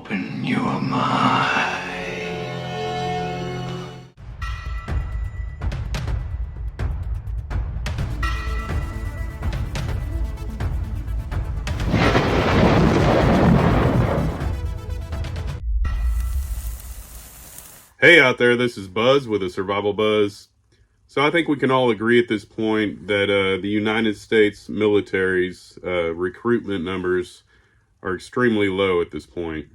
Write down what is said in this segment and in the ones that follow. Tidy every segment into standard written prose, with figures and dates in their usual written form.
Open your mind. Hey out there, this is Buzz with TheSurvivalBuzz. So I think we can all agree at this point that the United States military's recruitment numbers are extremely low at this point.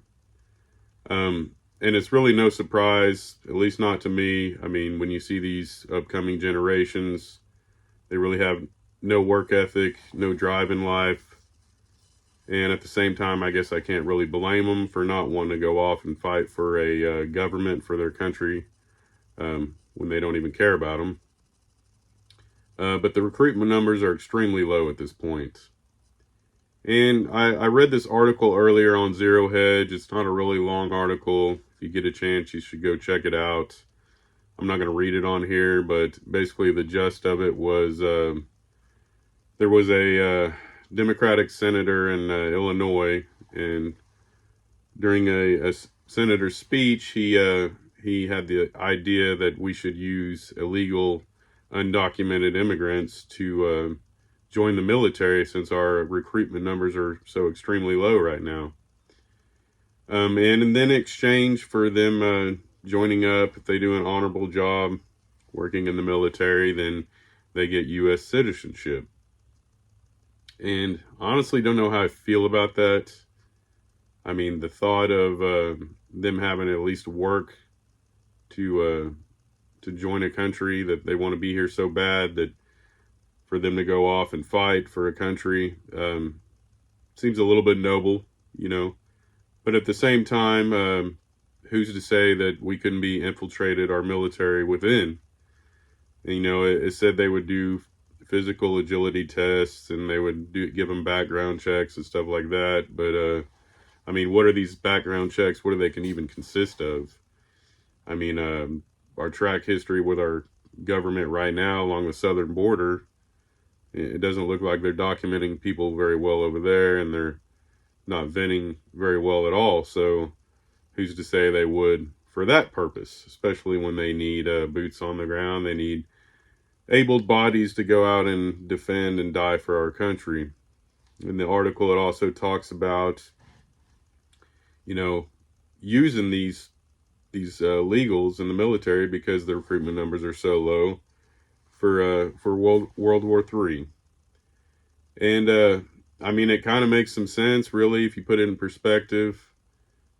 And it's really no surprise, at least not to me. I mean, when you see these upcoming generations, they really have no work ethic, no drive in life. And at the same time, I guess I can't really blame them for not wanting to go off and fight for a government for their country when they don't even care about them. But the recruitment numbers are extremely low at this point. And I read this article earlier on Zero Hedge. It's not a really long article. If you get a chance, you should go check it out. I'm not going to read it on here, but basically the gist of it was there was a Democratic senator in Illinois, and during a senator's speech, he had the idea that we should use illegal, undocumented immigrants to join the military since our recruitment numbers are so extremely low right now. And then in exchange for them joining up, if they do an honorable job working in the military, then they get U.S. citizenship. And honestly, don't know how I feel about that. I mean, the thought of them having to at least work to join a country that they want to be here so bad, that for them to go off and fight for a country seems a little bit noble, you know. But at the same time, who's to say that we couldn't be infiltrated, our military within? And, you know, it said they would do physical agility tests and they would give them background checks and stuff like that. But I mean, what are these background checks? What do they can even consist of? I mean, our track history with our government right now along the southern border, it doesn't look like they're documenting people very well over there, and they're not venting very well at all. So who's to say they would for that purpose, especially when they need boots on the ground. They need able bodies to go out and defend and die for our country. In the article, it also talks about, you know, using these legals in the military because the recruitment numbers are so low for World War III. And I mean, it kind of makes some sense, really, if you put it in perspective.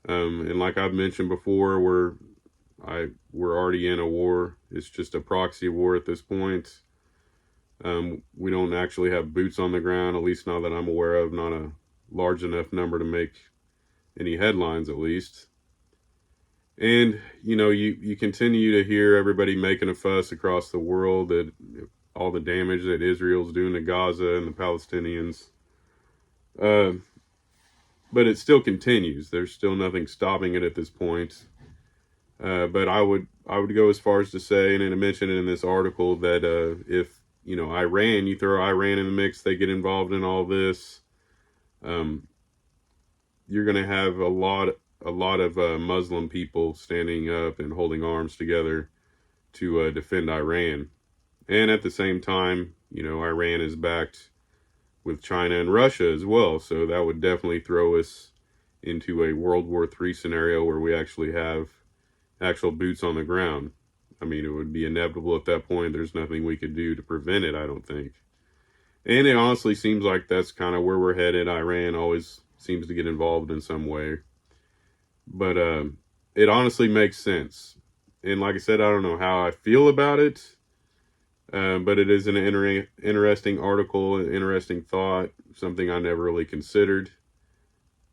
And like I've mentioned before, we're already in a war. It's just a proxy war at this point. We don't actually have boots on the ground, at least not that I'm aware of, not a large enough number to make any headlines, at least. And, you know, you continue to hear everybody making a fuss across the world that all the damage that Israel's doing to Gaza and the Palestinians. But it still continues. There's still nothing stopping it at this point. But I would go as far as to say, and I mentioned it in this article, that if, you know, you throw Iran in the mix, they get involved in all this, you're going to have a lot of Muslim people standing up and holding arms together to defend Iran. And at the same time, you know, Iran is backed with China and Russia as well. So that would definitely throw us into a World War III scenario where we actually have actual boots on the ground. I mean, it would be inevitable at that point. There's nothing we could do to prevent it, I don't think. And it honestly seems like that's kind of where we're headed. Iran always seems to get involved in some way. But it honestly makes sense. And like I said, I don't know how I feel about it. But it is an interesting article, an interesting thought, something I never really considered.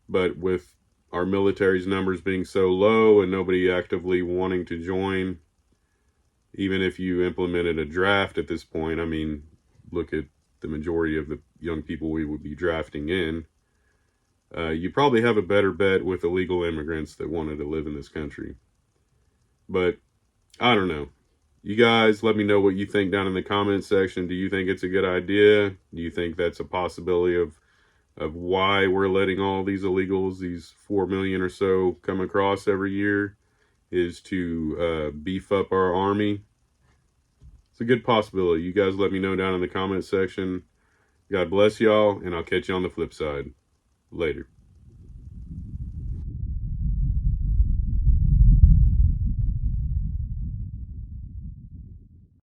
But with our military's numbers being so low and nobody actively wanting to join, even if you implemented a draft at this point, I mean, look at the majority of the young people we would be drafting in. You probably have a better bet with illegal immigrants that wanted to live in this country. But I don't know. You guys, let me know what you think down in the comment section. Do you think it's a good idea? Do you think that's a possibility of of why we're letting all these illegals, these 4 million or so, come across every year, is to beef up our army. It's a good possibility. You guys let me know down in the comment section. God bless y'all, and I'll catch you on the flip side. Later.